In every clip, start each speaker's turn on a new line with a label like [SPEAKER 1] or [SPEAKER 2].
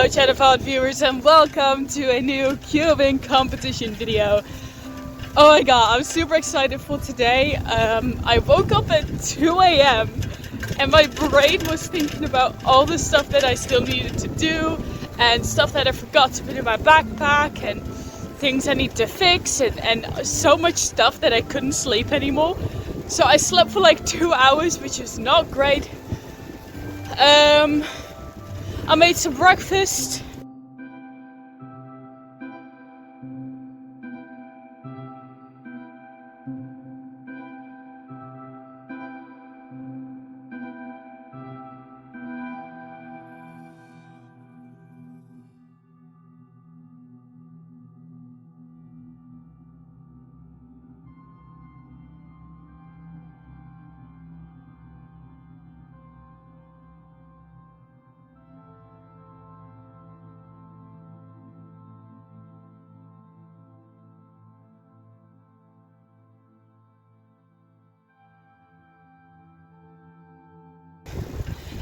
[SPEAKER 1] Hello Chatterpod viewers and welcome to a new cubing competition video. Oh my god, I'm super excited for today. I woke up at 2 a.m. and my brain was thinking about all the stuff that I still needed to do and stuff that I forgot to put in my backpack and things I need to fix and so much stuff that I couldn't sleep anymore. So I slept for like 2 hours, which is not great. I made some breakfast.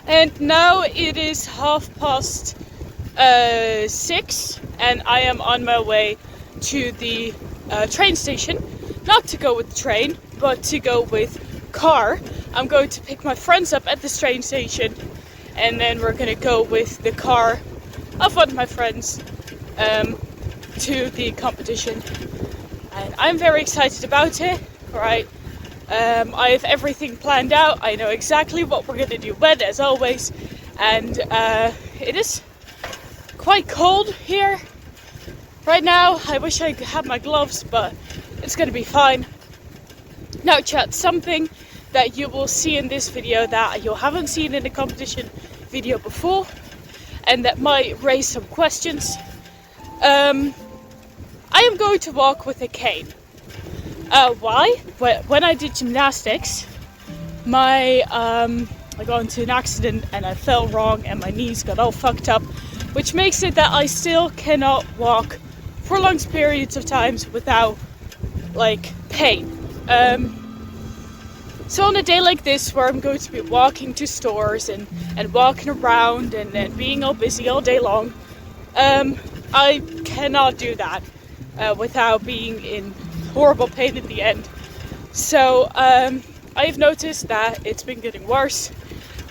[SPEAKER 1] And now it is 6:30 and I am on my way to the train station. Not to go with the train, but to go with car. I'm going to pick my friends up at this train station and then we're going to go with the car of one of my friends to the competition. And I'm very excited about it, right? I have everything planned out. I know exactly what we're going to do when, as always. And it is quite cold here right now. I wish I had my gloves, but it's going to be fine. Now chat, something that you will see in this video that you haven't seen in the competition video before, and that might raise some questions. I am going to walk with a cane. Why? When I did gymnastics, I got into an accident and I fell wrong and my knees got all fucked up, which makes it that I still cannot walk for long periods of times without pain. So on a day like this where I'm going to be walking to stores and walking around and being all busy all day long, I cannot do that without being in horrible pain at the end. So I've noticed that it's been getting worse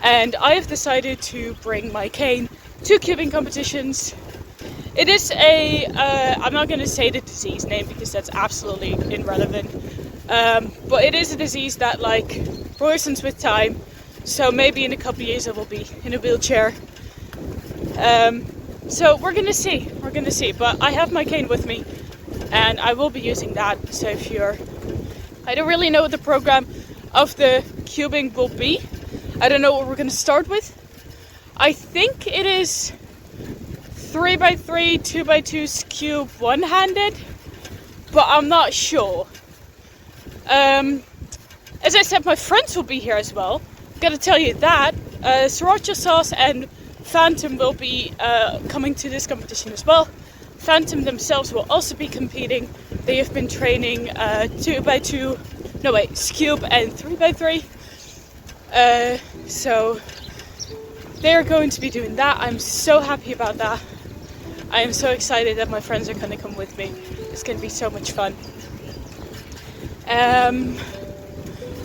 [SPEAKER 1] and I have decided to bring my cane to cubing competitions. It is I'm not going to say the disease name because that's absolutely irrelevant, but it is a disease that worsens with time, so maybe in a couple of years I will be in a wheelchair. So we're gonna see, but I have my cane with me and I will be using that. So I don't really know what the program of the cubing will be. I don't know what we're going to start with. I think it is 3x3, 2x2 cube one-handed, but I'm not sure. As I said, my friends will be here as well. Gotta tell you that. Sriracha Sauce and Phantom will be coming to this competition as well. Phantom themselves will also be competing. They have been training 2x2, cube and 3x3. So they're going to be doing that. I'm so happy about that. I am so excited that my friends are going to come with me. It's going to be so much fun.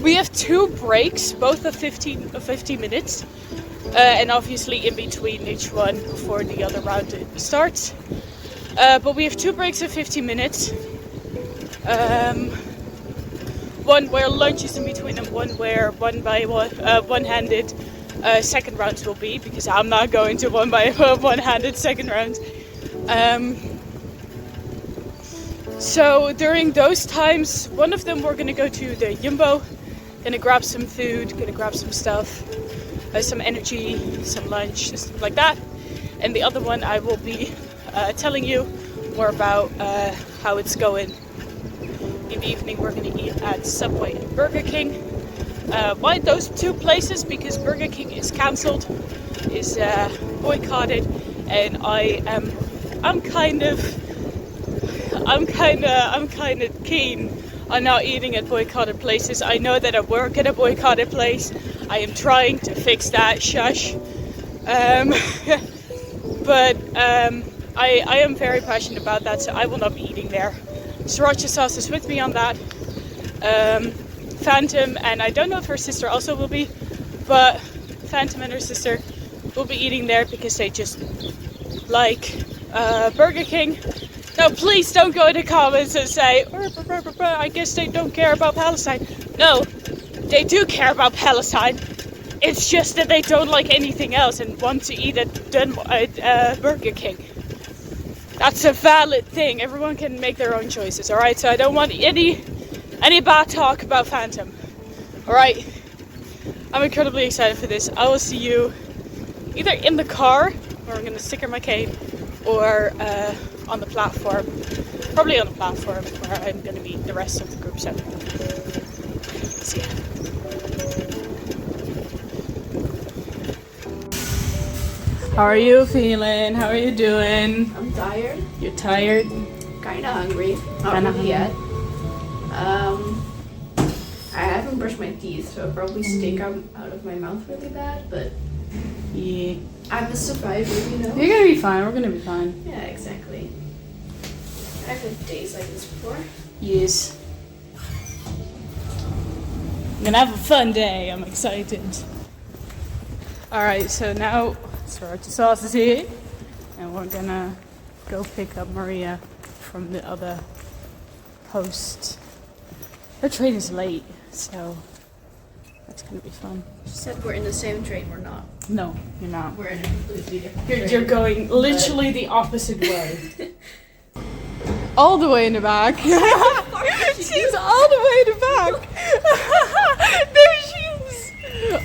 [SPEAKER 1] We have 2 breaks, both of 15 minutes. And obviously in between each one before the other round starts. But we have 2 breaks of 15 minutes. One where lunch is in between and one where one-handed second rounds will be, because I'm not going to one-handed second rounds. So during those times, one of them we're going to go to the Jumbo, going to grab some food, going to grab some stuff, some energy, some lunch, stuff like that. And the other one I will be telling you more about how it's going. In the evening we're going to eat at Subway and Burger King. Why those 2 places? Because Burger King is cancelled, is boycotted, and I'm kind of keen on not eating at boycotted places. I know that I work at a boycotted place. I am trying to fix that. Shush. but I am very passionate about that, so I will not be eating there. Sriracha sauce is with me on that. Phantom, and I don't know if her sister also will be, but Phantom and her sister will be eating there because they just like Burger King. Now please don't go in the comments and say, I guess they don't care about Palestine. No, they do care about Palestine. It's just that they don't like anything else and want to eat at Burger King. That's a valid thing. Everyone can make their own choices, alright? So I don't want any bad talk about Phantom. Alright? I'm incredibly excited for this. I will see you either in the car, where I'm going to sticker my cane, or on the platform. Probably on the platform, where I'm going to meet the rest of the group. So, see ya. How are you feeling? How are you doing?
[SPEAKER 2] I'm tired.
[SPEAKER 1] You're tired?
[SPEAKER 2] Kinda hungry. Not
[SPEAKER 1] Kinda
[SPEAKER 2] really yet. I haven't brushed my teeth, so it'll probably stick out of my mouth really bad, but
[SPEAKER 1] Yeah.
[SPEAKER 2] I'm a survivor, you know?
[SPEAKER 1] You're gonna be fine. We're gonna be fine.
[SPEAKER 2] Yeah, exactly. I've had days like this before.
[SPEAKER 1] Yes. I'm gonna have a fun day. I'm excited. Alright, so now sriracha sauce is here. And we're gonna go pick up Maria from the other post. Her train is late, so that's gonna be fun.
[SPEAKER 2] She said we're in the same train, we're not.
[SPEAKER 1] No, you're not.
[SPEAKER 2] We're in a completely different train.
[SPEAKER 1] You're going literally the opposite way. All the way in the back. She's all the way in the back. There she is.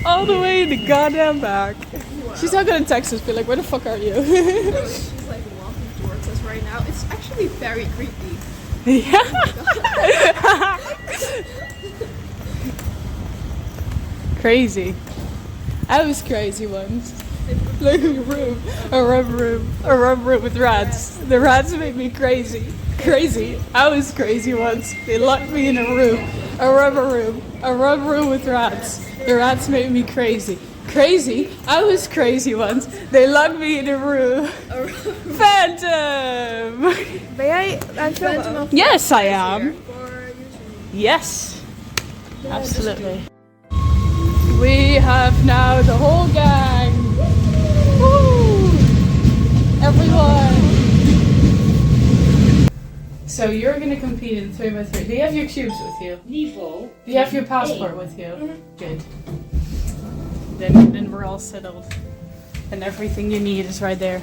[SPEAKER 1] All the way in the goddamn back. Wow. She's not gonna text us, be like, where the fuck are you?
[SPEAKER 2] She's like walking towards us right now. It's actually very creepy.
[SPEAKER 1] Yeah. Crazy. I was crazy once. Like a room with rats. The rats made me crazy. Crazy. I was crazy once. They locked me in a rubber room with rats. The rats made me crazy. Crazy. I was crazy once. They locked me in a room. Phantom.
[SPEAKER 3] Ben jij Phantom of
[SPEAKER 1] Yes, I am. Yes. Absolutely. We have now the whole gang. Woo! Everyone. So you're gonna compete in 3x3. Do you have your cubes with you?
[SPEAKER 2] Niveau.
[SPEAKER 1] Do you have your passport with you? Good. Then we're all settled. And everything you need is right there.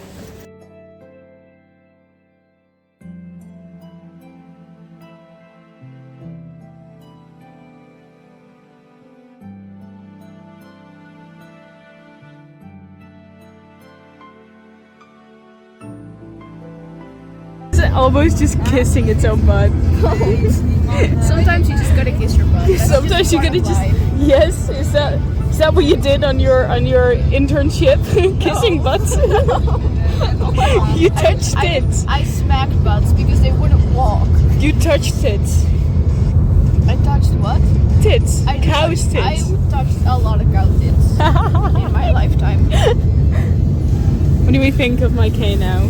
[SPEAKER 1] Almost just kissing its own butt.
[SPEAKER 2] Sometimes you just gotta kiss your butt. That's
[SPEAKER 1] Sometimes you gotta just yes. Is that what you did on your internship? Kissing butts. You touched tits.
[SPEAKER 2] I smacked butts because they wouldn't walk.
[SPEAKER 1] You touched tits.
[SPEAKER 2] I touched what?
[SPEAKER 1] Tits. Cow's tits.
[SPEAKER 2] I touched a lot of cow tits in my lifetime.
[SPEAKER 1] What do we think of my K now?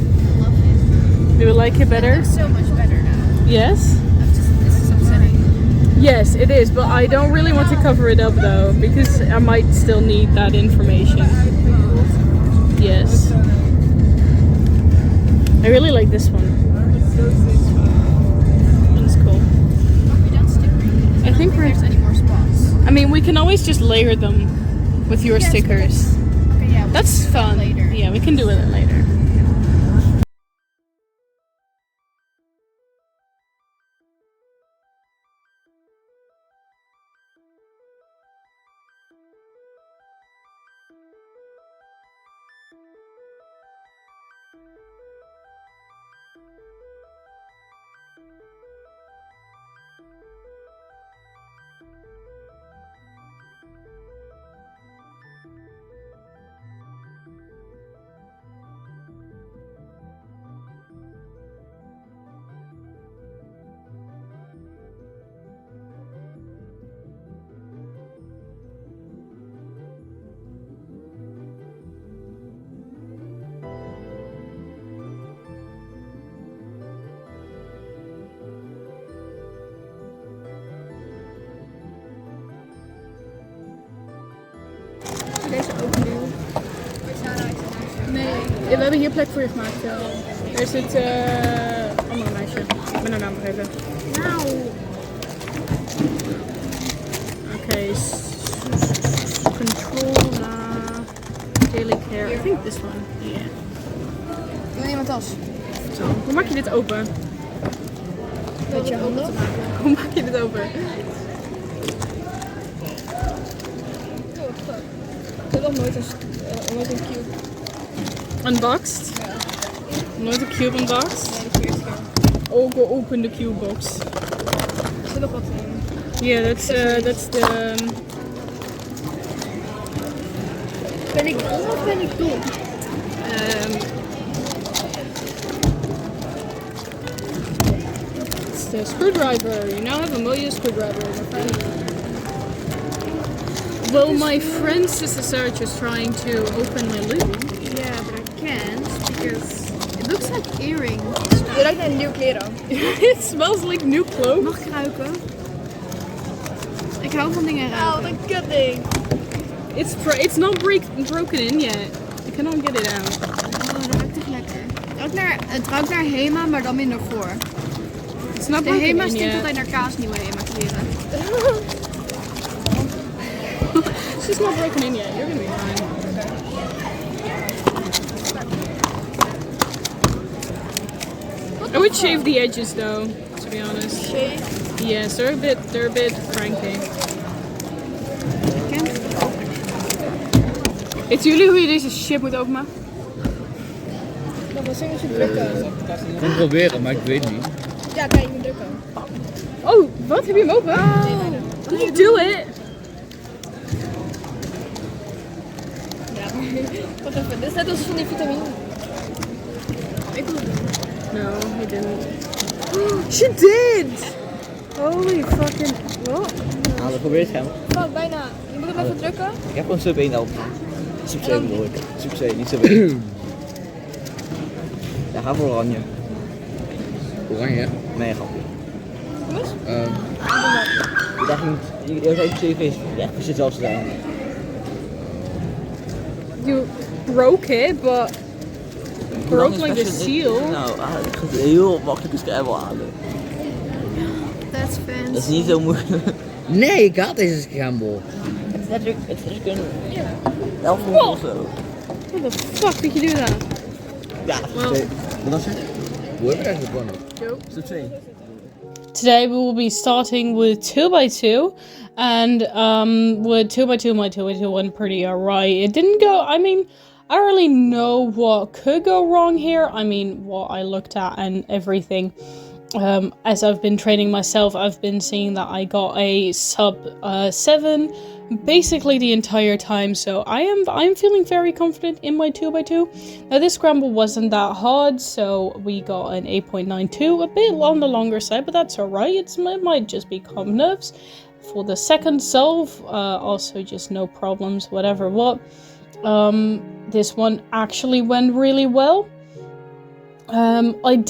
[SPEAKER 1] Do you like it better?
[SPEAKER 2] It's so much better now.
[SPEAKER 1] Yes?
[SPEAKER 2] This is upsetting.
[SPEAKER 1] Yes, it is, but I don't really want to cover it up though, because I might still need that information. Yes. I really like this one. One's cool.
[SPEAKER 2] We don't stick really.
[SPEAKER 1] I think
[SPEAKER 2] there's any more spots.
[SPEAKER 1] I mean, we can always just layer them with your stickers.
[SPEAKER 2] Okay, yeah.
[SPEAKER 1] That's fun.
[SPEAKER 2] Later.
[SPEAKER 1] Yeah, we can do it later. we hebben hier plek voor je gemaakt. Er zit andere meisje. Ik ben haar naam vergeten.
[SPEAKER 3] Nou.
[SPEAKER 1] Oké. Controller. Daily care. I think this one. Yeah.
[SPEAKER 3] Wil je mijn tas?
[SPEAKER 1] Zo. Hoe maak je dit open?
[SPEAKER 3] Met je handen?
[SPEAKER 1] Hoe maak je dit open?
[SPEAKER 3] Ik heb nog nooit een cube.
[SPEAKER 1] Unboxed?
[SPEAKER 3] Ja.
[SPEAKER 1] Nooit een cube unboxed?
[SPEAKER 3] Nee, de eerste keer.
[SPEAKER 1] Oh, go open the cube box.
[SPEAKER 3] Er zit nog wat in.
[SPEAKER 1] Yeah, that's the...
[SPEAKER 3] Ben ik dom of ben ik dom?
[SPEAKER 1] It's the screwdriver. You now have a million screwdriver, my friend. Well, my friend Sister Sarah is trying to open my loot.
[SPEAKER 3] Yeah, but I can't because it looks like earrings. Je ruikt naar nieuwe kleren.
[SPEAKER 1] It smells like new clothes.
[SPEAKER 3] Mag ik ruiken? Ik hou van dingen ruiken. Oh, wat een kutding.
[SPEAKER 1] It's not broken in yet. I cannot get it out.
[SPEAKER 3] Oh, dat ruikt echt lekker. Het ruikt naar Hema, maar dan minder voor.
[SPEAKER 1] It's not
[SPEAKER 3] De
[SPEAKER 1] broken
[SPEAKER 3] Hema
[SPEAKER 1] in
[SPEAKER 3] stinkt
[SPEAKER 1] yet.
[SPEAKER 3] altijd naar kaas, nieuwe Hema kleren.
[SPEAKER 1] It's not broken in yet. You're gonna be fine. I would shave the edges though, to be honest.
[SPEAKER 3] Shave?
[SPEAKER 1] Yes, they're a bit cranky. Weten jullie hoe je deze shit moet openmaken?
[SPEAKER 3] Nog een vingertje drukken.
[SPEAKER 4] Ik kan proberen, maar ik weet niet.
[SPEAKER 3] Ja, kijk, je moet drukken.
[SPEAKER 1] Oh, wat? Heb je hem open?
[SPEAKER 3] Nee, bijna.
[SPEAKER 1] You do it!
[SPEAKER 3] Ja, maar wat even. Dit is net als van die vitamine. Ik wil het doen.
[SPEAKER 1] No, he didn't. She did! Holy fucking... What?
[SPEAKER 4] Nou, dat probeer het gaan.
[SPEAKER 3] Fuck, bijna. Je moet hem even drukken.
[SPEAKER 4] Ik heb gewoon sub 1 open. Sub 7 bedoel ik. Sub 7, niet sub 1. Ja, ga voor oranje.
[SPEAKER 5] Oranje?
[SPEAKER 4] Nee, grapje.
[SPEAKER 3] Jongens?
[SPEAKER 4] Ik dacht niet, je zei CV is echt precies zelfs gedaan.
[SPEAKER 1] You broke it, but... Broke like the seal.
[SPEAKER 4] Nou, ik ga het heel makkelijk schrijven halen.
[SPEAKER 3] That's fancy.
[SPEAKER 4] Dat is niet zo moeilijk.
[SPEAKER 5] Nee, ik had deze scramble.
[SPEAKER 4] Het is natuurlijk een 11 minuten of zo.
[SPEAKER 1] What the fuck did you do that?
[SPEAKER 4] Ja, sub 2. Wat was het?
[SPEAKER 5] Hoe heb ik eigenlijk gewonnen?
[SPEAKER 4] Sub 2.
[SPEAKER 1] Today we will be starting with 2x2, and with 2x2 my 2x2 went pretty alright. It didn't go, I mean, I don't really know what could go wrong here. I mean, what I looked at and everything. As I've been training myself, I've been seeing that I got a sub 7 basically the entire time, so I'm feeling very confident in my 2x2. Now this scramble wasn't that hard, so we got an 8.92, a bit on the longer side, but that's alright. It might just be calm nerves. For the second solve, also just no problems, whatever what. This one actually went really well. It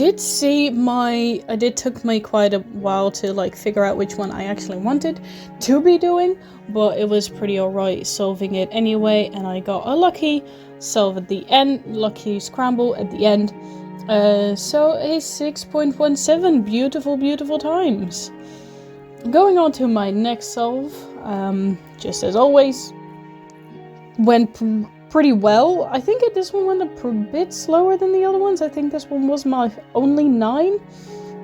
[SPEAKER 1] took me quite a while to like figure out which one I actually wanted to be doing, but it was pretty alright solving it anyway, and I got a lucky solve at the end, lucky scramble at the end. So a 6.17, beautiful times. Going on to my next solve, just as always, went pretty well. I think this one went a bit slower than the other ones. I think this one was my only 9,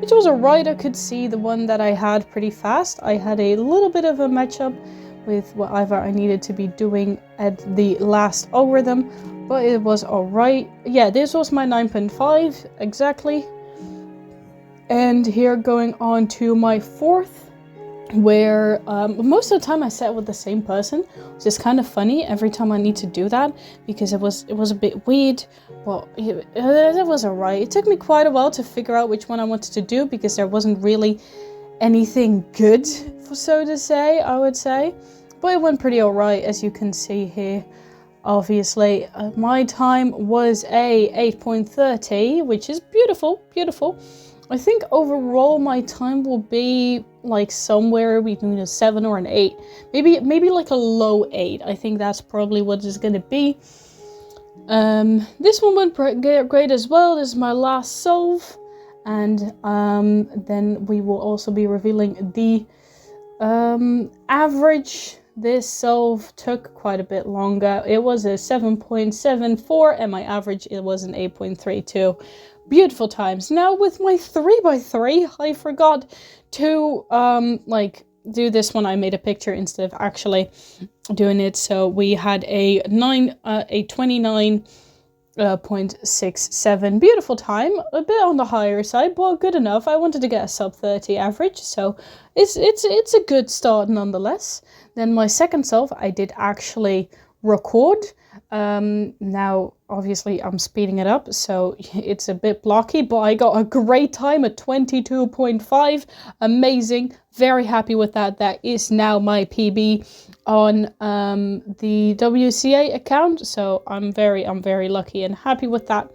[SPEAKER 1] which was alright. I could see the one that I had pretty fast. I had a little bit of a matchup with whatever I needed to be doing at the last algorithm, but it was alright. Yeah, this was my 9.5 exactly. And here going on to my 4th, where most of the time I sat with the same person, which is kind of funny every time I need to do that, because it was a bit weird, but it was alright. It took me quite a while to figure out which one I wanted to do, because there wasn't really anything good, so to say, I would say, but it went pretty alright, as you can see here. Obviously, my time was a 8.30, which is beautiful. I think overall my time will be like somewhere between a 7 or an 8. Maybe like a low 8. I think that's probably what it's gonna be. This one went great as well. This is my last solve. And then we will also be revealing the average. This solve took quite a bit longer. It was a 7.74 and my average it was an 8.32. Beautiful times. Now with my 3x3, I forgot to do this one. I made a picture instead of actually doing it. So we had a 29.67 beautiful time, a bit on the higher side, but good enough. I wanted to get a sub 30 average, so it's a good start nonetheless. Then my second solve I did actually record. Now obviously I'm speeding it up, so it's a bit blocky, but I got a great time at 22.5. Amazing, very happy with that. That is now my PB on the WCA account, so I'm very lucky and happy with that.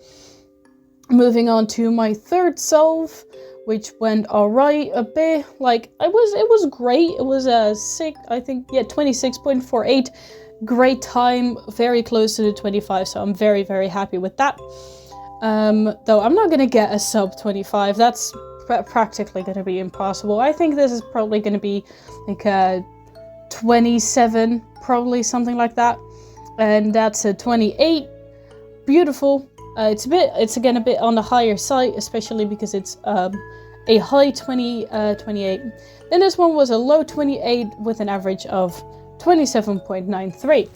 [SPEAKER 1] Moving on to my third solve, which went alright, a bit like it was great. It was a 26.48. Great time, very close to the 25, so I'm very happy with that. Though I'm not gonna get a sub 25. That's practically gonna be impossible. I think this is probably gonna be like a 27, probably something like that, and that's a 28. Beautiful. It's again a bit on the higher side, especially because it's a high 28. Then this one was a low 28 with an average of 27.93.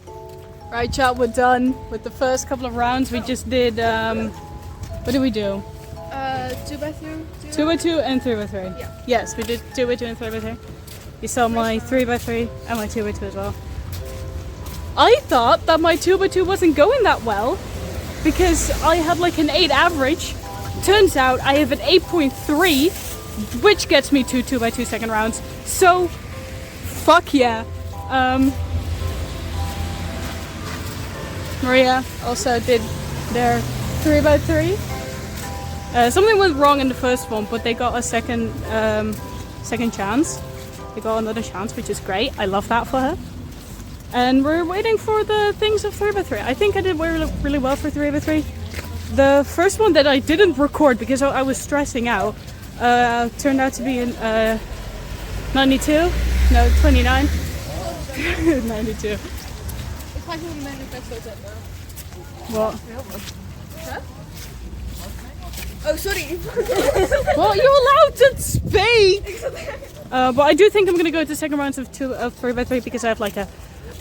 [SPEAKER 1] Right, chat, we're done with the first couple of rounds. We just did what did we do?
[SPEAKER 3] 2x2.
[SPEAKER 1] 2x2 and 3x3.
[SPEAKER 3] Yeah.
[SPEAKER 1] Yes, we did 2x2 and 3x3. You saw my 3x3 and my 2x2 as well. I thought that my 2x2 wasn't going that well because I had like an 8 average. Turns out I have an 8.3, which gets me to 2x2 second rounds. So, fuck yeah. Maria also did their 3x3. Something went wrong in the first one, but they got a second chance. They got another chance, which is great. I love that for her. And we're waiting for the things of 3x3. I think I did really well for 3x3. The first one that I didn't record because I was stressing out turned out to be in 92? No, 29. 92.
[SPEAKER 3] Ik ga je mijn manifesto zetten.
[SPEAKER 1] What?
[SPEAKER 3] Huh? Oh, sorry.
[SPEAKER 1] Well, you're allowed to speak! But I do think I'm gonna go to the second rounds of 3x3 because I have like a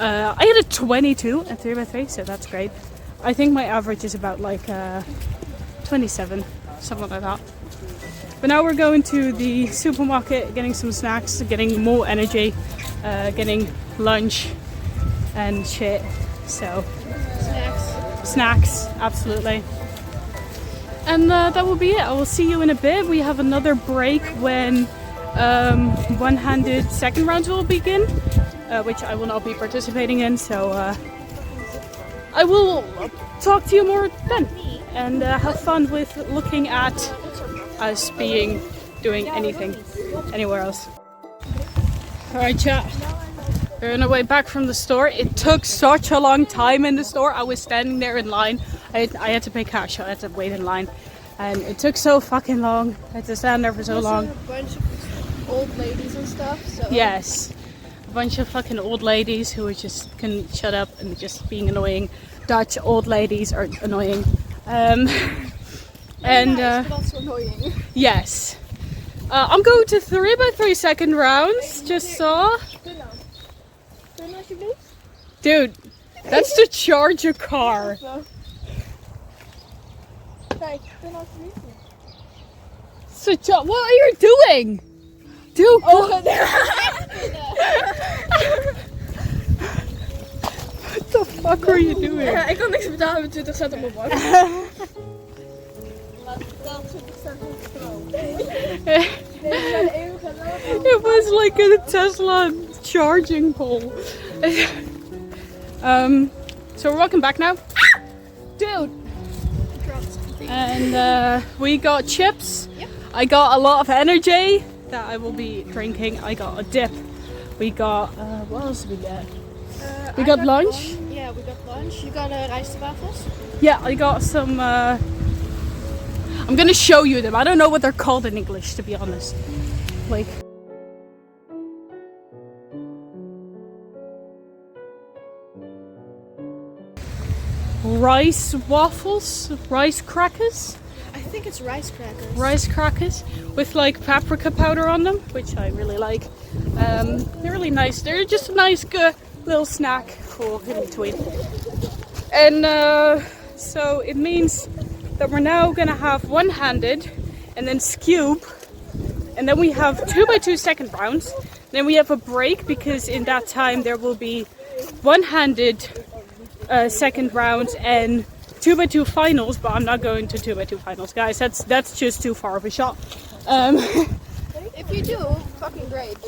[SPEAKER 1] I had a 22 at 3x3, so that's great. I think my average is about like 27, something like that. But now we're going to the supermarket, getting some snacks, getting more energy, getting lunch and shit. So snacks, absolutely. And that will be it. I will see you in a bit. We have another break when one-handed second rounds will begin, which I will not be participating in. So I will talk to you more then, and have fun with looking at us doing anything anywhere else. Alright, chat. We're on our way back from the store. It took such a long time in the store. I was standing there in line. I had to pay cash, so I had to wait in line. And it took so fucking long. I had to stand there for so long.
[SPEAKER 3] A bunch of old ladies and stuff. So.
[SPEAKER 1] Yes. A bunch of fucking old ladies who just couldn't shut up and just being annoying. Dutch old ladies are annoying.
[SPEAKER 3] Nice, but also annoying.
[SPEAKER 1] Yes. I'm going to 3x3 second rounds. Just saw. Dude, that's to charge your car. So, what are you doing? Dude, what the fuck are you doing?
[SPEAKER 3] Ik kan niks betalen met 20 cent op mijn bank.
[SPEAKER 1] It was like a Tesla charging pole. So we're walking back now. Dude! And we got chips.
[SPEAKER 3] Yep.
[SPEAKER 1] I got a lot of energy that I will be drinking. I got a dip. We got, what else did we get? We got lunch.
[SPEAKER 3] Yeah, we got lunch. You got rijstwafels?
[SPEAKER 1] Yeah, I got some. I'm gonna show you them. I don't know what they're called in English, to be honest. Like. Rice waffles, rice crackers.
[SPEAKER 3] I think it's rice crackers.
[SPEAKER 1] Rice crackers with like paprika powder on them, which I really like. They're really nice. They're just a nice good little snack for in between. And so it means that we're now gonna have one-handed and then scoop, and then we have 2x2 second rounds. Then we have a break because in that time there will be one-handed second round and 2x2 finals, but I'm not going to 2x2 finals, guys. That's just too far of a shot.
[SPEAKER 3] If you do, fucking great.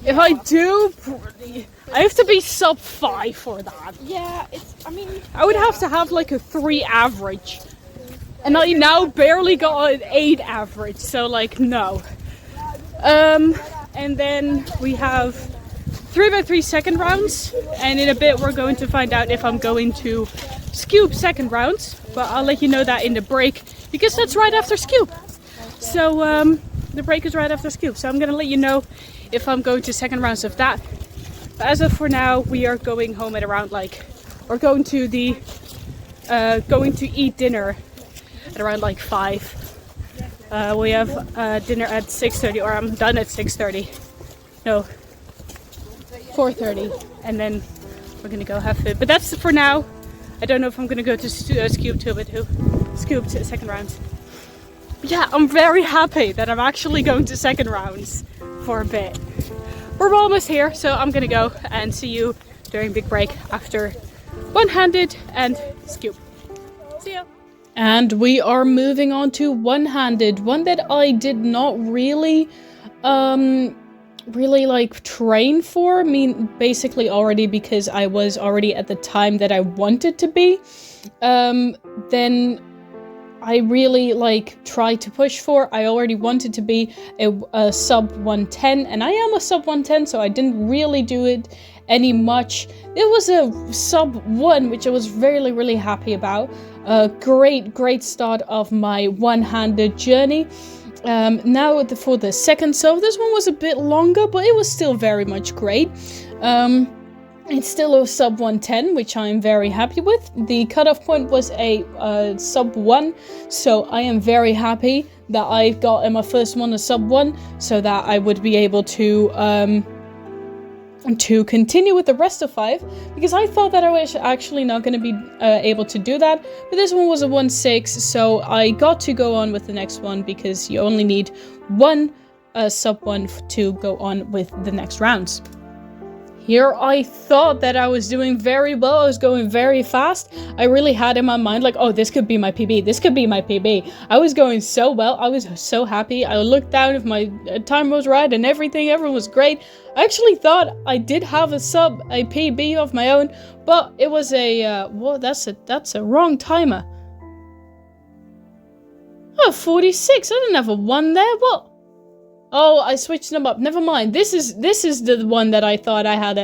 [SPEAKER 1] If I do, I have to be sub 5 for that.
[SPEAKER 3] Yeah,
[SPEAKER 1] I would have to have like a 3 average, and I now barely got an 8 average, so like no. And then we have 3x3 second rounds, and in a bit we're going to find out if I'm going to scoop second rounds, but I'll let you know that in the break because that's right after scoop. So the break is right after scoop, so I'm gonna let you know if I'm going to second rounds of that. But as of for now, we are going home at around we're going to the going to eat dinner at around 5. We have dinner at 6:30, or I'm done at 6:30. No, 4:30, and then we're gonna go have food. But that's for now. I don't know if I'm gonna go to scoop to second round. But yeah, I'm very happy that I'm actually going to second rounds for a bit. We're almost here, so I'm gonna go and see you during big break after one-handed and scoop. See ya. And we are moving on to one-handed, one that I did not really train for. I mean, basically already because I was already at the time that I wanted to be. Then I really tried to push for. I already wanted to be a sub 110, and I am a sub 110, so I didn't really do it any much. It was a sub 1, which I was really happy about. A great start of my one-handed journey. Now for the second sub, this one was a bit longer, but it was still very much great. It's still a sub 110, which I'm very happy with. The cutoff point was a sub 1, so I am very happy that I got in my first one a sub 1, so that I would be able to continue with the rest of 5, because I thought that I was actually not going to be able to do that. But this one was a 1.6, so I got to go on with the next one, because you only need one sub 1 to go on with the next rounds. Here I thought that I was doing very well. I was going very fast. I really had in my mind oh, this could be my PB. This could be my PB. I was going so well. I was so happy. I looked down if my time was right and everything. Everyone was great. I actually thought I did have a PB of my own, but it was that's a wrong timer. Oh, 46. I didn't have a 1 there. What? Oh, I switched them up. Never mind. This is the one that I thought I had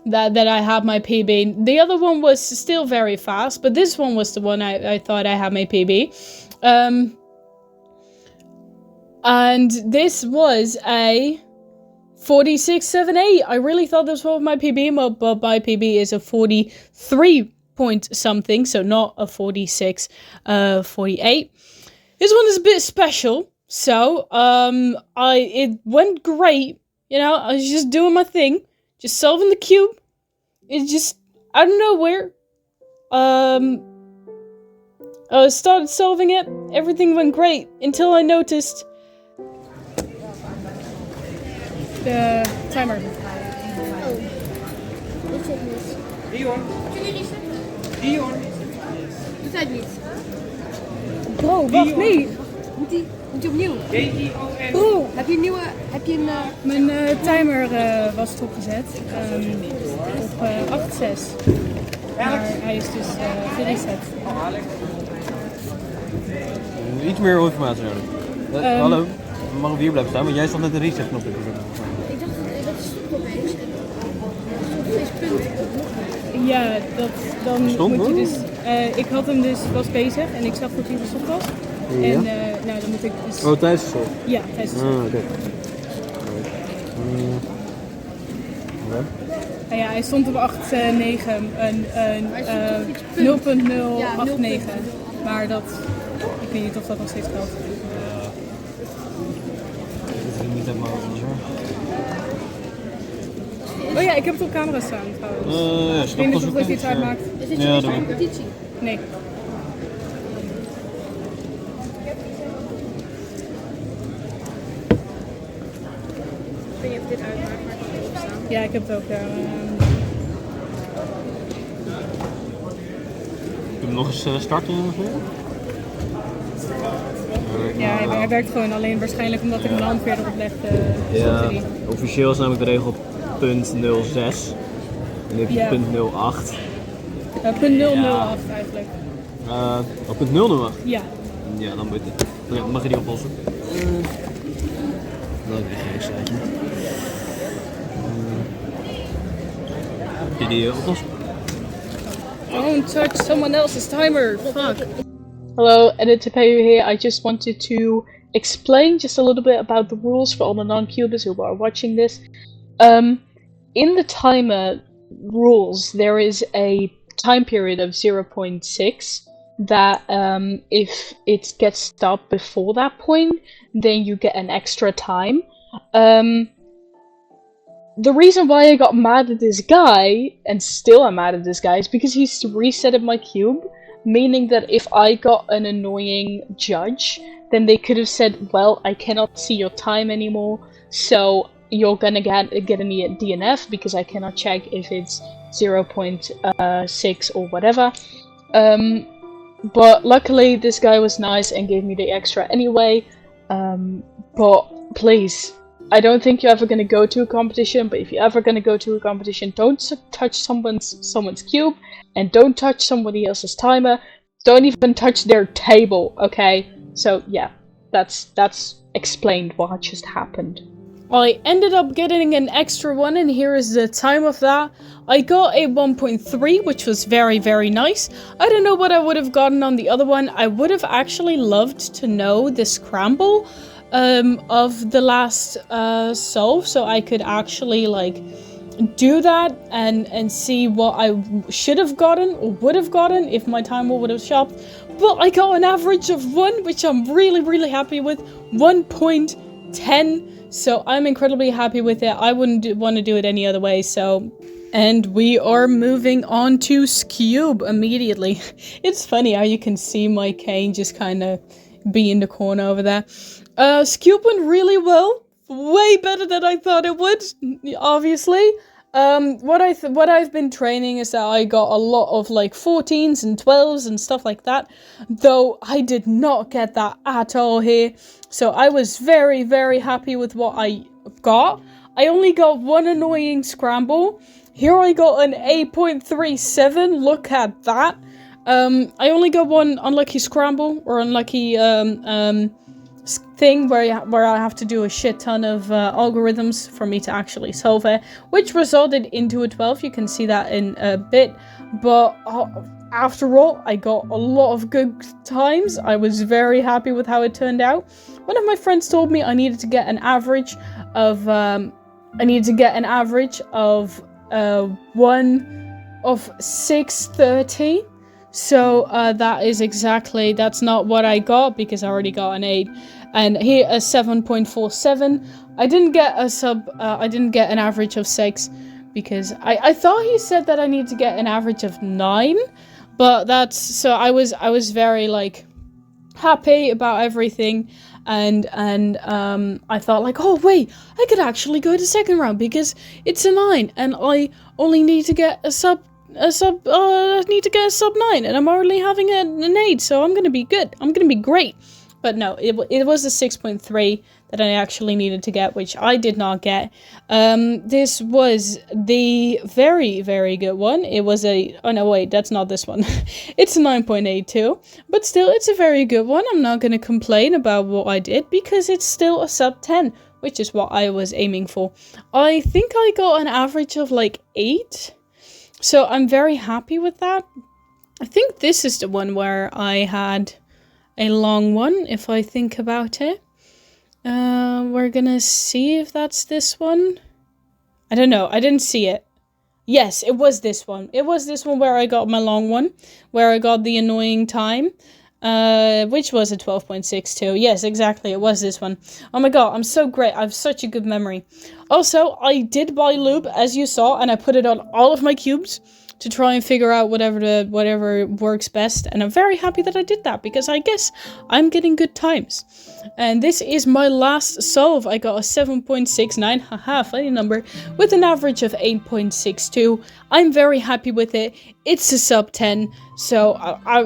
[SPEAKER 1] that I had my PB. The other one was still very fast, but this one was the one I thought I had my PB. And this was a 46.78. I really thought this was my PB, but my PB is a 43 point something, so not a 46, 48. This one is a bit special. So, it went great, I was just doing my thing, just solving the cube. It just, out of nowhere, I started solving it, everything went great, until I noticed the timer.
[SPEAKER 3] Dion. Doet hij het niet?
[SPEAKER 1] Oh, wacht, nee.
[SPEAKER 3] Moet hij opnieuw?
[SPEAKER 1] D-I-O-N.
[SPEAKER 3] Oh, heb je een...
[SPEAKER 1] Mijn timer was stopgezet op 8.6. Maar hij is dus gereset.
[SPEAKER 6] Iets meer informatie nodig. Hallo, we mogen hier blijven staan, maar jij stond net de reset knop in.
[SPEAKER 3] Ik dacht dat is stop opeens. Dat is punt.
[SPEAKER 1] Ja, dan
[SPEAKER 6] Stond
[SPEAKER 1] moet je
[SPEAKER 6] wel?
[SPEAKER 1] dus... ik had hem dus, was bezig en ik zag dat hij gestopt was.
[SPEAKER 6] Ja.
[SPEAKER 1] En nou, dan moet ik dus...
[SPEAKER 6] Oh, tijdens de stop.
[SPEAKER 1] Ja, tijdens de stop.
[SPEAKER 6] Ah, oké.
[SPEAKER 1] Nou ja, hij stond op 8,9, een 0,089. Maar dat... Ik weet niet of dat nog steeds geldt.
[SPEAKER 6] Dat is niet helemaal anders hoor.
[SPEAKER 1] Oh ja, ik heb het op camera staan trouwens.
[SPEAKER 6] Ja,
[SPEAKER 1] Ik weet niet of dat iets uitmaakt.
[SPEAKER 3] Is dit je
[SPEAKER 6] Ja,
[SPEAKER 3] eerste
[SPEAKER 6] doe maar.
[SPEAKER 3] competitie?
[SPEAKER 1] Nee.
[SPEAKER 3] Ik weet niet of dit uitmaakt, maar ik heb het opstaan.
[SPEAKER 1] Ja, ik heb het ook.
[SPEAKER 6] Kun je hem nog eens starten ongeveer?
[SPEAKER 1] Ja, hij werkt gewoon alleen waarschijnlijk omdat ik mijn hand weer erop legde.
[SPEAKER 6] Ja,
[SPEAKER 1] die.
[SPEAKER 6] officieel is namelijk de regel .06 en nu heb je
[SPEAKER 1] Ja.
[SPEAKER 6] .08.
[SPEAKER 1] Punt 008 eigenlijk.
[SPEAKER 6] Oh, .008?
[SPEAKER 1] Ja.
[SPEAKER 6] Ja, dan mag je die oplossen. Dan heb je geen extraatje. Kun je die oplossen?
[SPEAKER 1] Don't touch someone else's timer. Fuck. Hello, Editor Peyu here. I just wanted to explain just a little bit about the rules for all the non-cubers who are watching this. In the timer rules, there is a time period of 0.6 that if it gets stopped before that point, then you get an extra time. The reason why I got mad at this guy, and still I'm mad at this guy, is because he's resetted my cube, meaning that if I got an annoying judge, then they could have said, well, I cannot see your time anymore, so you're gonna get a DNF, because I cannot check if it's 0.6 or whatever. But luckily this guy was nice and gave me the extra anyway. But please, I don't think you're ever gonna go to a competition, but if you're ever gonna go to a competition, don't touch someone's cube, and don't touch somebody else's timer. Don't even touch their table, okay? So yeah, that's explained what just happened. I ended up getting an extra one, and here is the time of that. I got a 1.3, which was very, very nice. I don't know what I would have gotten on the other one. I would have actually loved to know the scramble of the last solve, so I could actually like do that and see what I should have gotten or would have gotten if my timer would have shopped. But I got an average of 1, which I'm really, really happy with. 1.10. So I'm incredibly happy with it. I wouldn't want to do it any other way, so... And we are moving on to Scube immediately. It's funny how you can see my cane just kind of be in the corner over there. Scube went really well. Way better than I thought it would, obviously. What I've been training is that I got a lot of like 14s and 12s and stuff like that, though I did not get that at all here. So I was very, very happy with what I got. I only got one annoying scramble. Here I got an 8.37. Look at that. I only got one unlucky scramble or unlucky thing where I have to do a shit ton of algorithms for me to actually solve it, which resulted into a 12. You can see that in a bit, but after all, I got a lot of good times. I was very happy with how it turned out. One of my friends told me I needed to get an average of 630. So that's not what I got, because I already got an 8. And here a 7.47. I didn't get an average of 6, because I thought he said that I need to get an average of 9. But I was very like happy about everything, and I thought like, oh wait, I could actually go to second round because it's a 9 and I only need to get a sub 9, and I'm already having an 8, so I'm gonna be good. I'm gonna be great. But no, it was a 6.3 that I actually needed to get, which I did not get. This was the very, very good one. It was oh no, wait, that's not this one. It's a 9.82, but still, it's a very good one. I'm not gonna complain about what I did, because it's still a sub 10, which is what I was aiming for. I think I got an average of like 8. So I'm very happy with that. I think this is the one where I had a long one, if I think about it. We're gonna see if that's this one. I don't know. I didn't see it. Yes, it was this one. It was this one where I got my long one, where I got the annoying time, which was a 12.62. Yes, exactly. It was this one. Oh my god, I'm so great. I have such a good memory. Also, I did buy lube, as you saw, and I put it on all of my cubes to try and figure out whatever works best. And I'm very happy that I did that, because I guess I'm getting good times. And this is my last solve. I got a 7.69, haha, funny number, with an average of 8.62. I'm very happy with it. It's a sub 10, so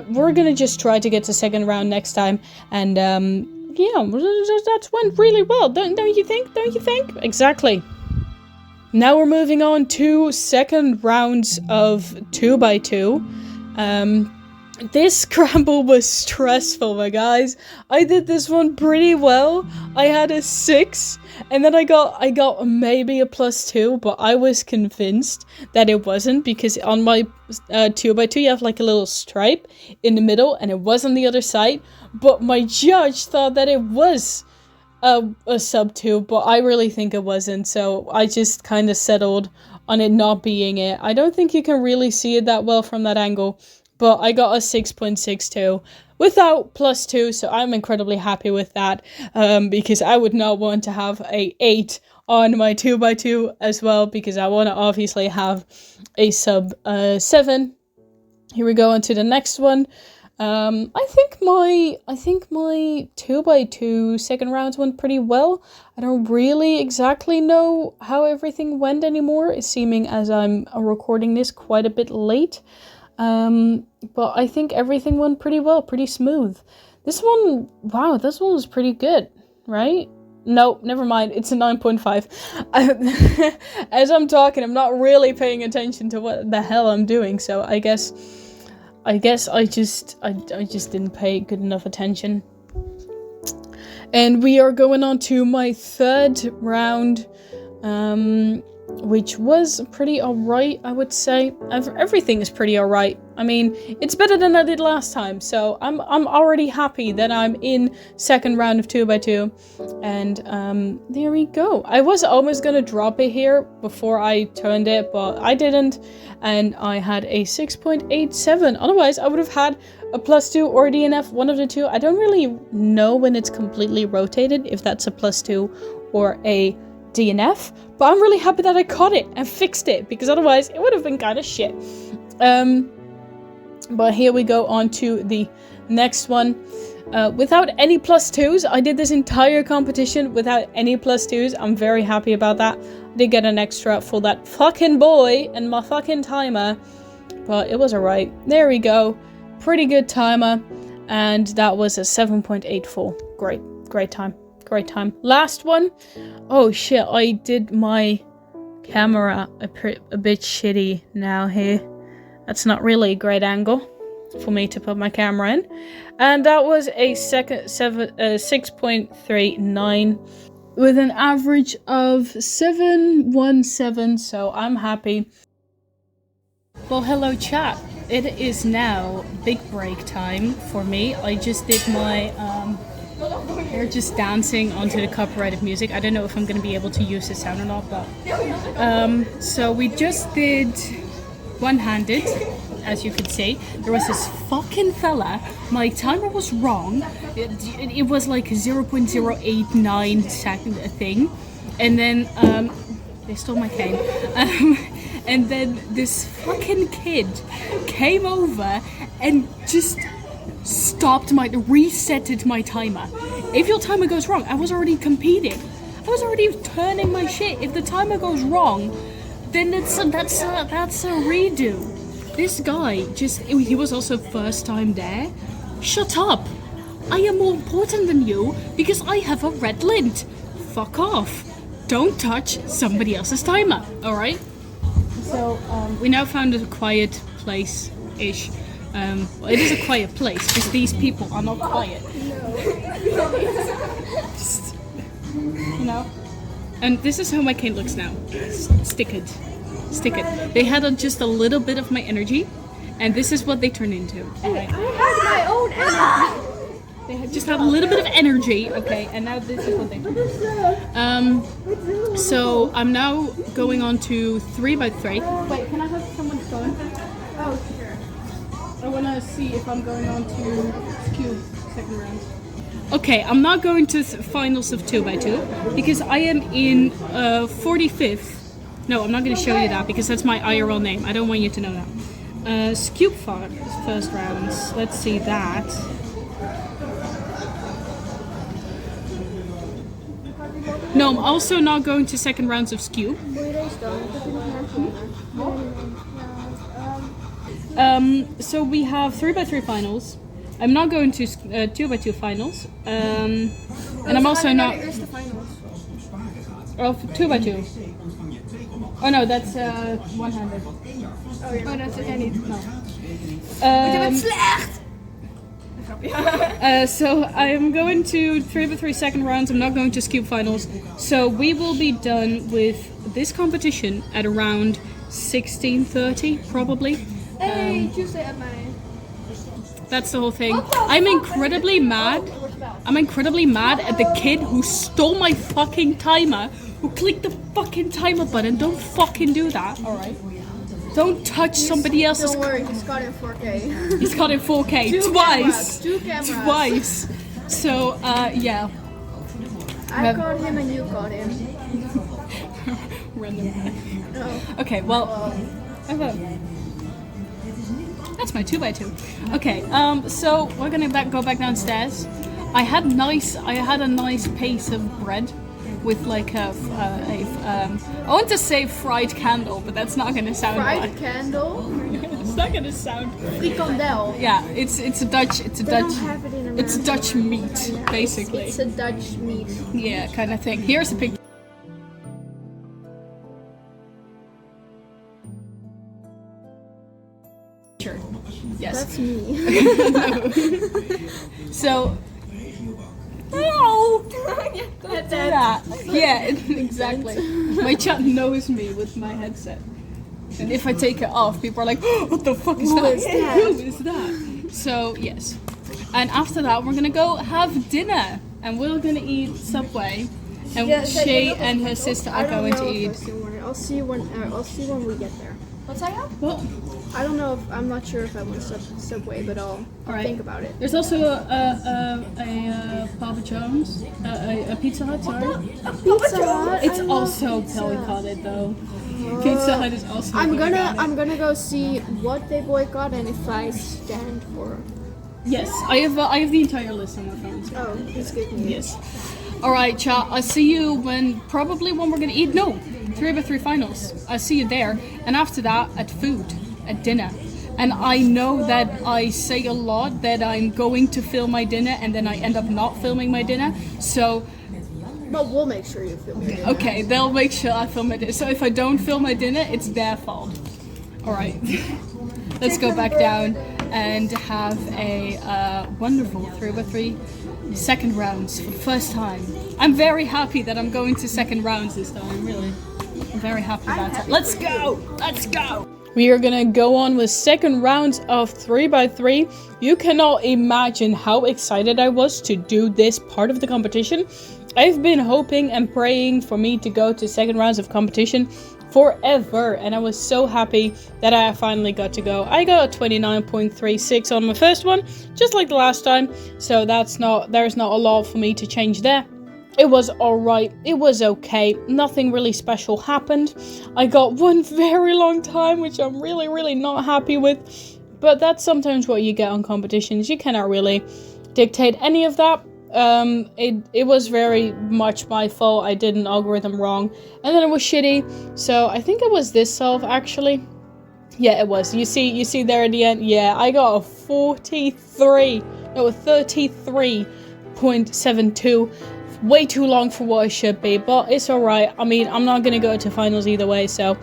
[SPEAKER 1] we're gonna just try to get to second round next time. And yeah, that went really well, don't you think? Don't you think? Exactly. Now we're moving on to second rounds of 2x2. This scramble was stressful, my guys. I did this one pretty well. I had a 6, and then I got maybe a +2, but I was convinced that it wasn't, because on my 2x2 you have like a little stripe in the middle, and it was on the other side. But my judge thought that it was a sub 2, but I really think it wasn't, so I just kind of settled on it not being it. I don't think you can really see it that well from that angle, but I got a 6.62 without +2, so I'm incredibly happy with that, because I would not want to have a 8 on my 2x2 as well, because I want to obviously have a sub 7. Here we go on to the next one. I think my 2x2 second rounds went pretty well. I don't really exactly know how everything went anymore, seeming as I'm recording this quite a bit late. But I think everything went pretty well, pretty smooth. This one, wow, this one was pretty good, right? No, never mind. It's a 9.5. As I'm talking, I'm not really paying attention to what the hell I'm doing, so I guess I just didn't pay good enough attention. And we are going on to my third round, which was pretty alright, I would say. Everything is pretty alright. I mean, it's better than I did last time, so I'm already happy that I'm in second round of 2x2. And there we go. I was almost gonna drop it here before I turned it, but I didn't, and I had a 6.87. Otherwise, I would have had a +2 or a DNF, one of the two. I don't really know when it's completely rotated, if that's a +2 or a DNF, but I'm really happy that I caught it and fixed it, because otherwise it would have been kind of shit. But here we go on to the next one. Without any +2s, I did this entire competition without any +2s. I'm very happy about that. I did get an extra for that fucking boy and my fucking timer, but it was alright. There we go. Pretty good timer, and that was a 7.84. Great time. Great time. Last one. Oh shit, I did my camera a bit shitty now here. That's not really a great angle for me to put my camera in. And that was a 6.39 with an average of 7.17, so I'm happy. Well, hello chat. It is now big break time for me. I just did my they're just dancing onto the copyrighted music. I don't know if I'm gonna be able to use the sound or not, but so we just did one-handed, as you could see. There was this fucking fella. My timer was wrong. It was like a 0.089 second thing, and then they stole my cane. And then this fucking kid came over and just resetted my timer. If your timer goes wrong, I was already competing. I was already turning my shit. If the timer goes wrong, then that's a redo. This guy he was also first time there. Shut up. I am more important than you because I have a red lint. Fuck off. Don't touch somebody else's timer, alright? So, we now found a quiet place-ish. Well, it is a quiet place, because these people are not quiet. Just, you know? And this is how my cane looks now. Stickered. stick it. They had just a little bit of my energy, and this is what they turned into. Right?
[SPEAKER 3] I had my own energy.
[SPEAKER 1] They just had a little bit of energy, okay, and now this is what they do. So I'm now going on to 3x3. Wait, can I have someone's phone?
[SPEAKER 3] Oh, sure.
[SPEAKER 1] I want to see if I'm going on to cube second round. Okay, I'm not going to finals of 2x2 because I am in 45th. No, I'm not going to show you that because that's my IRL name. I don't want you to know that. Scoop first rounds. Let's see that. No, I'm also not going to second rounds of Scoop. So we have 3x3 finals. I'm not going to 2x2 finals. And I'm also not. Oh, 2x2. Oh no, that's one-handed.
[SPEAKER 3] Oh, dat is jij niet.
[SPEAKER 1] No.
[SPEAKER 3] Je bent slecht!
[SPEAKER 1] So I'm going to 3x3 second rounds. I'm not going to Scoop finals. So we will be done with this competition at around 16:30 probably.
[SPEAKER 3] Hey, Tuesday at mij.
[SPEAKER 1] That's the whole thing. I'm incredibly mad. I'm incredibly mad at the kid who stole my fucking timer. Who clicked the fucking timer button. Don't fucking do that. Alright. Don't touch somebody else's.
[SPEAKER 3] Don't worry, he's got it in 4K.
[SPEAKER 1] He's got it in 4K. Twice.
[SPEAKER 3] Two cameras.
[SPEAKER 1] Twice. So, yeah.
[SPEAKER 3] I caught him and you caught him.
[SPEAKER 1] Random.
[SPEAKER 3] Oh.
[SPEAKER 1] Okay, well. That's my 2x2. Okay, so we're gonna go back downstairs. I had a nice piece of bread with like I want to say fried candle, but that's not gonna sound
[SPEAKER 3] Fried
[SPEAKER 1] right.
[SPEAKER 3] candle?
[SPEAKER 1] It's not gonna sound great.
[SPEAKER 3] Frikandel.
[SPEAKER 1] Yeah, it's a Dutch
[SPEAKER 3] They don't have it in
[SPEAKER 1] it's
[SPEAKER 3] America.
[SPEAKER 1] Dutch meat,
[SPEAKER 3] Yeah,
[SPEAKER 1] basically.
[SPEAKER 3] It's a Dutch meat.
[SPEAKER 1] Yeah, kind of thing. Here's a picture. Yes.
[SPEAKER 3] That's me.
[SPEAKER 1] So. No! Don't do that. Yeah, exactly. My chat knows me with my headset. And if I take it off, people are like, oh, what the fuck is that? Who is that? So, yes. And after that, we're gonna go have dinner. And we're gonna eat Subway. And Shay and her sister are going to eat.
[SPEAKER 3] I'll see when we get there. What's that?
[SPEAKER 1] What?
[SPEAKER 3] I don't know. I'm not sure if I want Subway, but I'll think about it.
[SPEAKER 1] There's also a Papa John's, a Pizza Hut, sorry.
[SPEAKER 3] Pizza Hut.
[SPEAKER 1] It's also boycotted though. Pizza Hut is also boycotted.
[SPEAKER 3] I'm gonna go see what they boycott and if I stand for.
[SPEAKER 1] Yes, I have the entire list on my phone. So.
[SPEAKER 3] Oh, that's good news.
[SPEAKER 1] Yes. All right, chat. I'll see you probably when we're gonna eat. No, 3x3 finals. I'll see you there, and after that at dinner. And I know that I say a lot that I'm going to film my dinner, and then I end up not filming my dinner. So.
[SPEAKER 3] But we'll make sure you film your dinner.
[SPEAKER 1] Okay, they'll make sure I film my dinner. So if I don't film my dinner, it's their fault. All right. Let's go back down and have a wonderful 3x3 second rounds for the first time. I'm very happy that I'm going to second rounds this time, really. I'm very happy about that. Let's go! Let's go! We are gonna go on with second rounds of 3x3. You cannot imagine how excited I was to do this part of the competition. I've been hoping and praying for me to go to second rounds of competition forever, and I was so happy that I finally got to go. I got a 29.36 on my first one, just like the last time, so there's not a lot for me to change there. It was alright, it was okay, nothing really special happened. I got one very long time, which I'm really, really not happy with, but that's sometimes what you get on competitions. You cannot really dictate any of that. It was very much my fault. I did an algorithm wrong, and then it was shitty. So I think it was this solve actually. Yeah, it was. You see there at the end. Yeah, I got a 33.72. Way too long for what I should be, but it's alright. I mean, I'm not gonna go to finals either way, so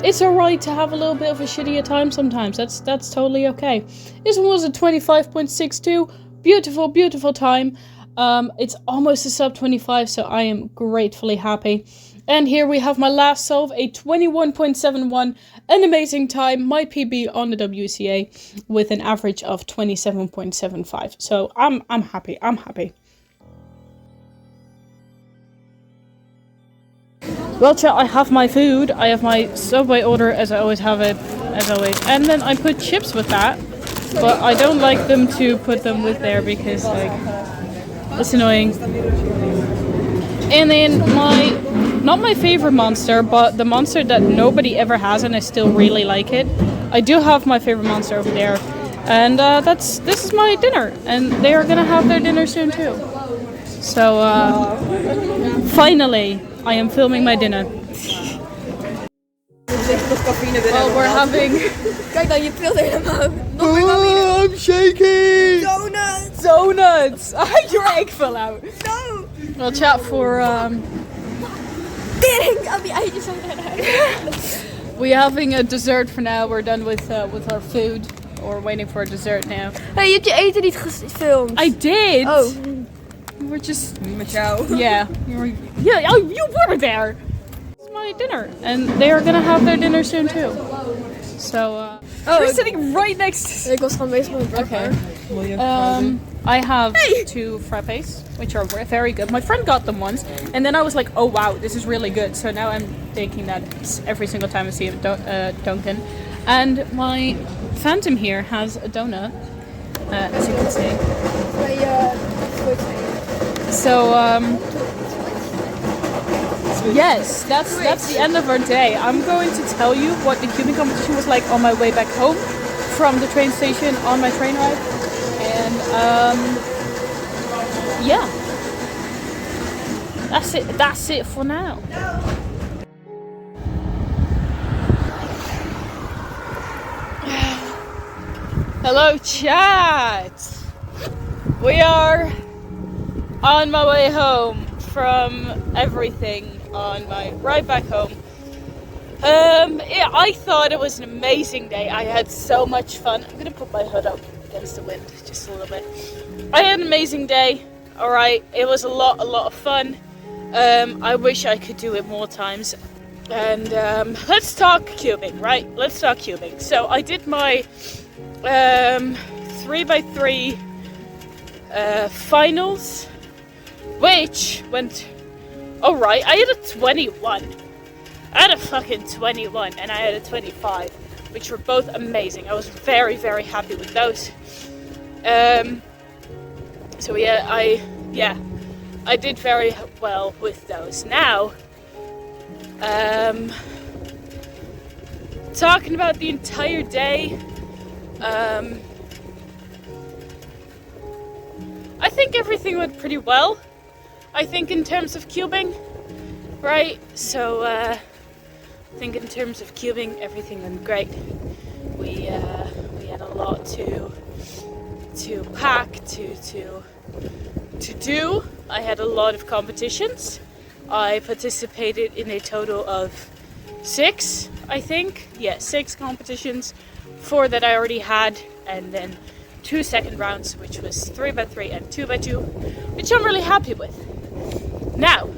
[SPEAKER 1] it's alright to have a little bit of a shittier time sometimes. That's totally okay. This one was a 25.62. Beautiful, beautiful time. It's almost a sub 25, so I am gratefully happy. And here we have my last solve, a 21.71, an amazing time, my PB on the WCA with an average of 27.75. So I'm happy. Well, chat, I have my food. I have my Subway order as I always have it, as always. And then I put chips with that, but I don't like them to put them with there because, like, it's annoying. And then not my favorite monster, but the monster that nobody ever has and I still really like it. I do have my favorite monster over there. And this is my dinner. And they are gonna have their dinner soon too. So, finally, I am filming my dinner. Well, we're having...
[SPEAKER 3] Kijk dan, je trilt helemaal. Nog meer mami.
[SPEAKER 5] I'm shaking!
[SPEAKER 3] Donuts!
[SPEAKER 1] Your egg fell out.
[SPEAKER 3] No!
[SPEAKER 1] Well, chat for...
[SPEAKER 3] Tering! Al die eitjes zijn eruit.
[SPEAKER 1] We're having a dessert for now. We're done with our food. Or waiting for a dessert now.
[SPEAKER 3] Hey, je hebt je eten niet gefilmd.
[SPEAKER 1] I did!
[SPEAKER 3] Oh.
[SPEAKER 1] We're just...
[SPEAKER 3] Met jou.
[SPEAKER 1] Yeah. You were there! It's my dinner. And they are gonna have their dinner soon too. So,
[SPEAKER 3] You're
[SPEAKER 1] sitting right next to...
[SPEAKER 3] Ik was gewoon bezig met een burger.
[SPEAKER 1] Okay. I have 2 frappes, which are very good. My friend got them once, and then I was like, oh wow, this is really good. So now I'm taking that every single time I see a Dunkin'. And my Phantom here has a donut, as you can see. So, yes, that's the end of our day. I'm going to tell you what the cubing competition was like on my way back home from the train station on my train ride. And yeah, that's it for now. Hello chat! We are on my way home from everything on my ride back home. Yeah, I thought it was an amazing day. I had so much fun. I'm gonna put my hood up against the wind just a little bit. I had an amazing day. Alright, it was a lot of fun. I wish I could do it more times. And let's talk cubing, right? Let's talk cubing. So I did my 3x3 finals, which went alright. I had a 21. I had a fucking 21 and I had a 25, which were both amazing. I was very happy with those. So yeah, I did very well with those. Now, talking about the entire day, I think everything went pretty well. I think in terms of cubing, right? So I think in terms of cubing, everything went great. We had a lot to pack, to do. I had a lot of competitions. I participated in a total of 6, I think. Yeah, 6 competitions. 4 that I already had, and then 2 second rounds, which was 3x3 and 2x2, which I'm really happy with. Now,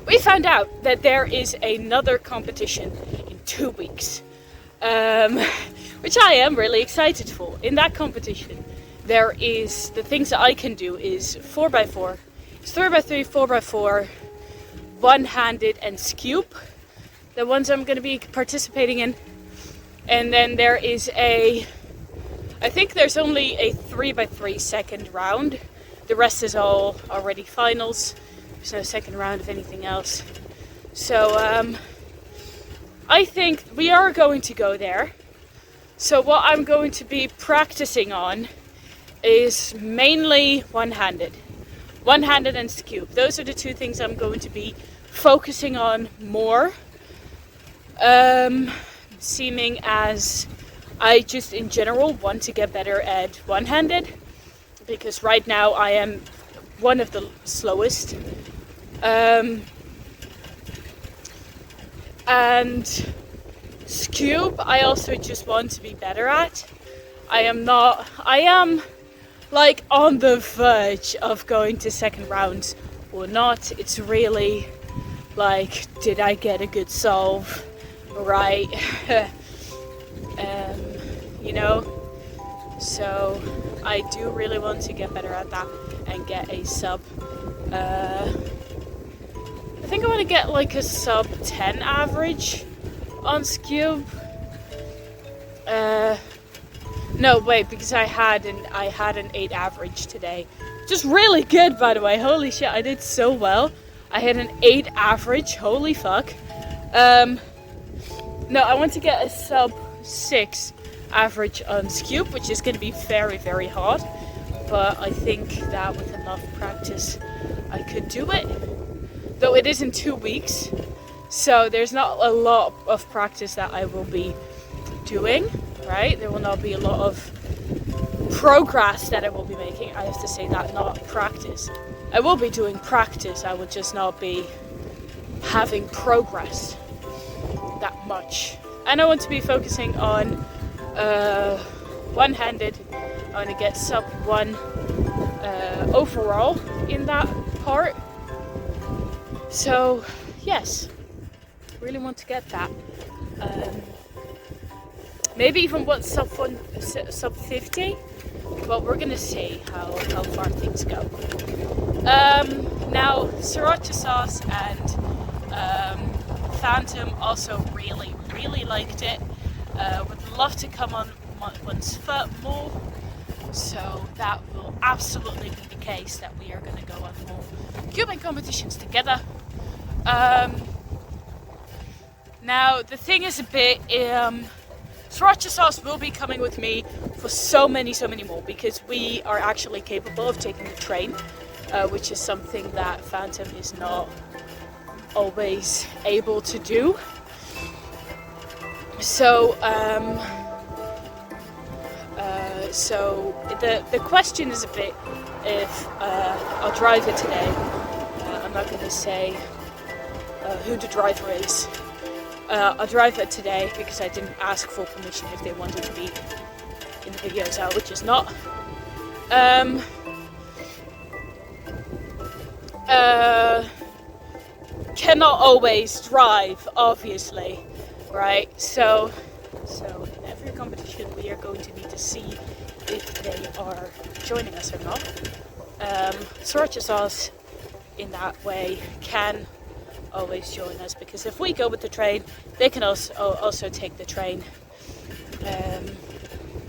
[SPEAKER 1] we found out that there is another competition in 2 weeks, which I am really excited for. In that competition, there is, the things that I can do is 4x4, it's 3x3, 4x4, one-handed and scoop, the ones I'm going to be participating in. And then there is I think there's only a 3x3 second round. The rest is all already finals. There's no second round of anything else. So I think we are going to go there. So what I'm going to be practicing on is mainly one-handed. One-handed and scoop. Those are the 2 things I'm going to be focusing on more. Seeming as I just in general want to get better at one-handed, because right now I am one of the slowest. And scoop I also just want to be better at. I am like on the verge of going to second rounds or not. It's really like, did I get a good solve right? You know, so I do really want to get better at that and get a sub. I think I want to get like a sub 10 average on Scube. No, wait, because I had an 8 average today. Just really good, by the way. Holy shit, I did so well. I had an 8 average. Holy fuck. No, I want to get a sub 6 average on Scube, which is going to be very, very hard. But I think that with enough practice, I could do it. Though it is in 2 weeks, so there's not a lot of practice that I will be doing, right? There will not be a lot of progress that I will be making. I have to say that, not practice. I will be doing practice, I will just not be having progress that much. And I want to be focusing on one-handed. I want to get sub 1 overall in that part. So yes, really want to get that. Maybe even what sub 50, but we're gonna see how far things go. Now sriracha sauce and Phantom also really liked it. Would love to come on one's foot more. So that will absolutely be the case, that we are going to go on more cubing competitions together. Now the thing is a bit, sriracha sauce will be coming with me for so many more, because we are actually capable of taking the train, which is something that Phantom is not always able to do. So so the question is a bit if I'll drive it today. I'm not going to say who the driver is. I'll drive it today because I didn't ask for permission if they wanted to be in the videos, which is not. Cannot always drive, obviously, right? So in every competition we are going to need to see if they are joining us or not. Sriracha sauce in that way can always join us, because if we go with the train, they can also take the train.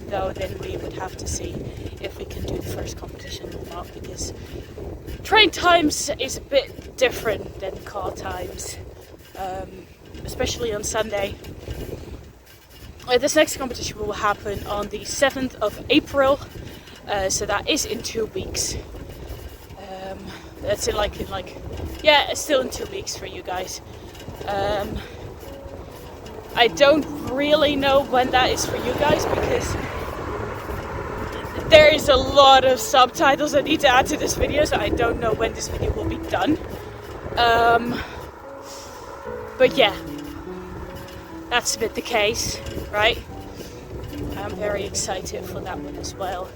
[SPEAKER 1] Though then we would have to see if we can do the first competition or not, because train times is a bit different than car times, especially on Sunday. This next competition will happen on the 7th of April, so that is in 2 weeks. That's yeah, it's still in 2 weeks for you guys. I don't really know when that is for you guys, because there is a lot of subtitles I need to add to this video, so I don't know when this video will be done. But yeah, that's a bit the case, right? I'm very excited for that one as well.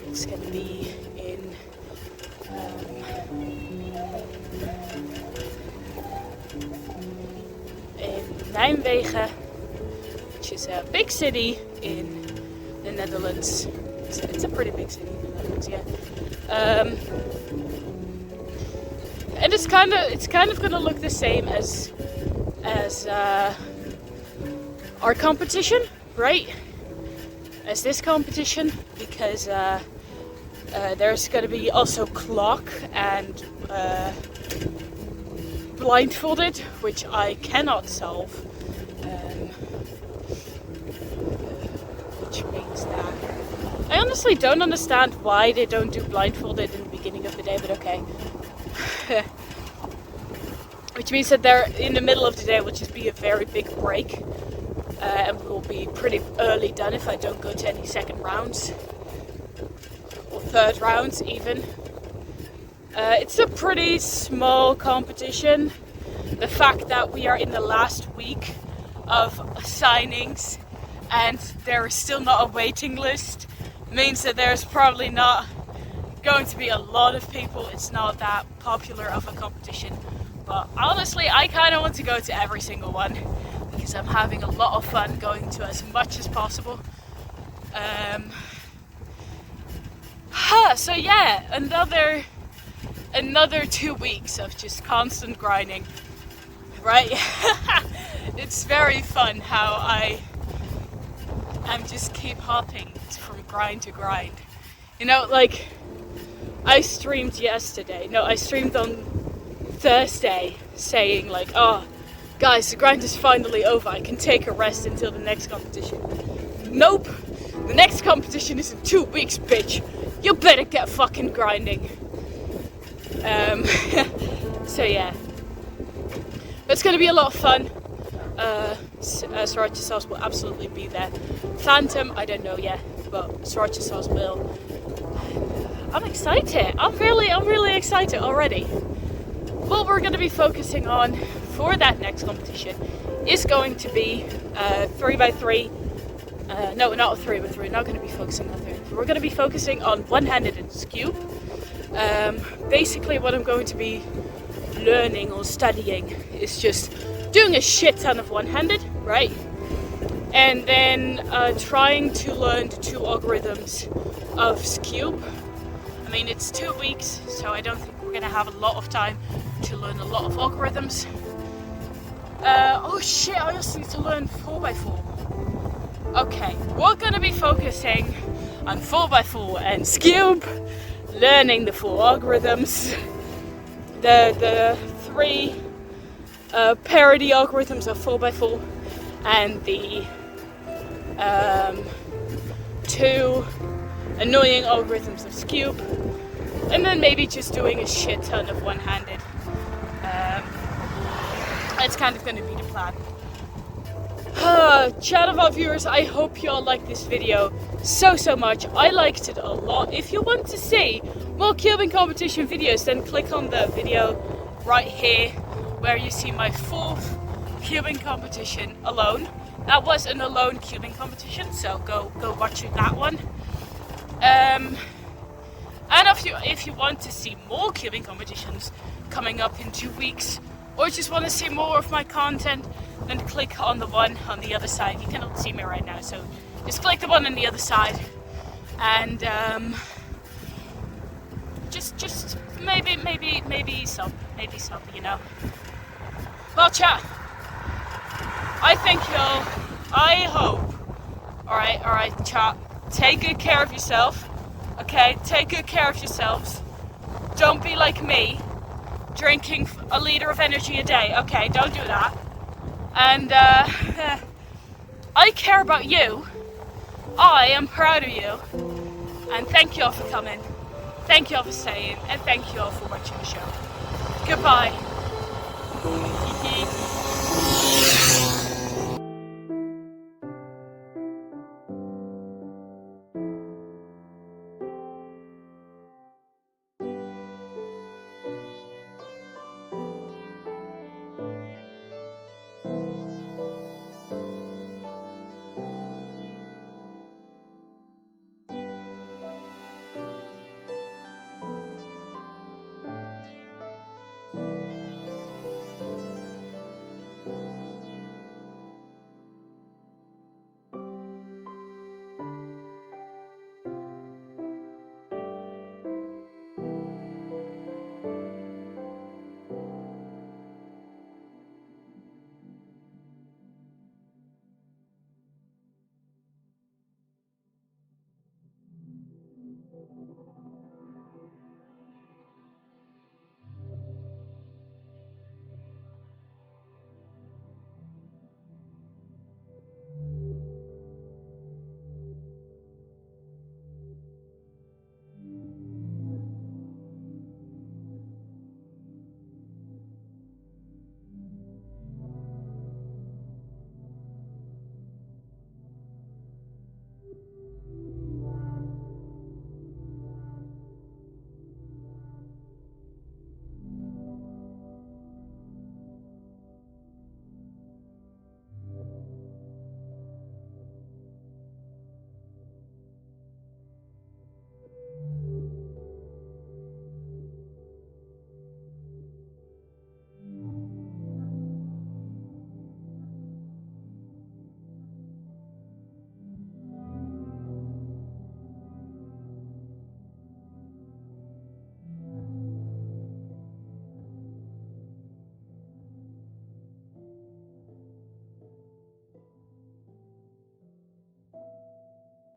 [SPEAKER 1] It's going to be in Nijmegen, which is a big city in the Netherlands. It's a pretty big city in the Netherlands, yeah. And it's kind of gonna look the same as our competition, right? As this competition, because there's gonna be also clock and blindfolded, which I cannot solve, which means that I honestly don't understand why they don't do blindfolded in the beginning of the day, but okay. Which means that they're in the middle of the day, will just be a very big break, and we'll be pretty early done if I don't go to any second rounds or third rounds even. It's a pretty small competition. The fact that we are in the last week of signings and there is still not a waiting list means that there's probably not going to be a lot of people. It's not that popular of a competition But honestly, I kind of want to go to every single one because I'm having a lot of fun going to as much as possible. So yeah, another 2 weeks of just constant grinding, right? It's very fun how I'm just keep hopping from grind to grind. You know, like I streamed on Thursday saying like, oh guys, the grind is finally over, I can take a rest until the next competition. Nope, the next competition is in 2 weeks, bitch. You better get fucking grinding. So yeah, it's gonna be a lot of fun. Sriracha sauce will absolutely be there. Phantom, I don't know yet, but Sriracha sauce will. I'm excited. I'm really excited already. What we're going to be focusing on for that next competition is going to be 3x3. No, not 3x3. We're not going to be focusing on 3x3. We're going to be focusing on one-handed and skew. Basically, what I'm going to be learning or studying is just doing a shit ton of one-handed, right? And then trying to learn the 2 algorithms of skew. I mean, it's 2 weeks, so I don't think we're gonna have a lot of time to learn a lot of algorithms. Oh shit, I also need to learn 4x4. Okay, we're gonna be focusing on 4x4 and skew, learning the 4 algorithms, the 3 parity algorithms of 4x4, and the 2 annoying algorithms of skew, and then maybe just doing a shit ton of one-handed. It's kind of going to be the plan. Chat of our viewers, I hope you all liked this video so much. I liked it a lot. If you want to see more cubing competition videos, then click on the video right here where you see my 4th cubing competition alone. That was an alone cubing competition, so go watch that one. And if you want to see more cubing competitions coming up in 2 weeks, or just want to see more of my content, then click on the one on the other side. You cannot see me right now, so just click the one on the other side, and just maybe some, you know. Well, chat, I hope. All right, chat. Take good care of yourself. Okay, take good care of yourselves. Don't be like me, drinking a liter of energy a day. Okay, don't do that. And I care about you. I am proud of you. And thank you all for coming. Thank you all for staying. And thank you all for watching the show. Goodbye.